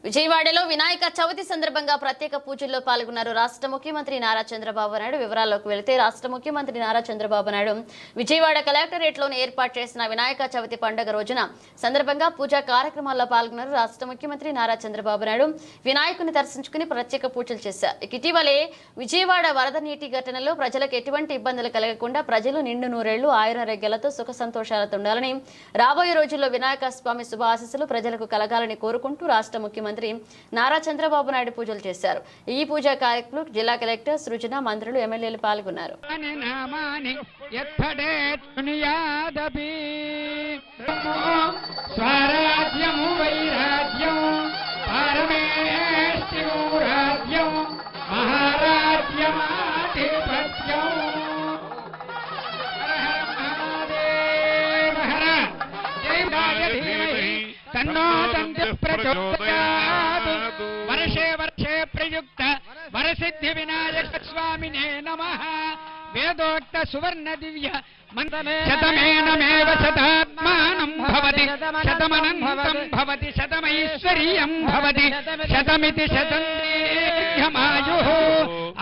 విజయవాడలో వినాయక చవితి సందర్భంగా ప్రత్యేక పూజల్లో పాల్గొన్నారు రాష్ట్ర ముఖ్యమంత్రి నారా చంద్రబాబు నాయుడు. వివరాల్లోకి వెళితే రాష్ట్ర ముఖ్యమంత్రి నారా చంద్రబాబు నాయుడు విజయవాడ కలెక్టరేట్లోని ఏర్పాటు చేసిన వినాయక చవితి పండుగ రోజున సందర్భంగా పూజా కార్యక్రమాల్లో పాల్గొన్నారు. రాష్ట్ర ముఖ్యమంత్రి నారా చంద్రబాబు నాయుడు వినాయకుని దర్శించుకుని ప్రత్యేక పూజలు చేశారు. ఇటీవలే విజయవాడ వరద నీటి ఘటనలో ప్రజలకు ఎటువంటి ఇబ్బందులు కలగకుండా ప్రజలు నిండు నూరేళ్లు ఆయురారోగ్యాలతో సుఖ సంతోషాలతో ఉండాలని, రాబోయే రోజుల్లో వినాయక స్వామి శుభ ఆశీస్సులు ప్రజలకు కలగాలని కోరుకుంటూ రాష్ట్ర ముఖ్యమంత్రి నారా చంద్రబాబు నాయుడు పూజలు చేశారు. ఈ పూజా కార్యక్రమంలో జిల్లా కలెక్టర్ సృజన, మంత్రులు, ఎమ్మెల్యేలు పాల్గొన్నారు. वर्षे वर्षे प्रयुक्त वरसिद्धि विनायक स्वामिने नमः। वेदोक्त सुवर्ण दिव्य शतमेनमेव शतात्मानं भवति, शतमनन्तं भवति, शतमैश्वर्यं भवति, शतमिति शतं दीर्घमायुः।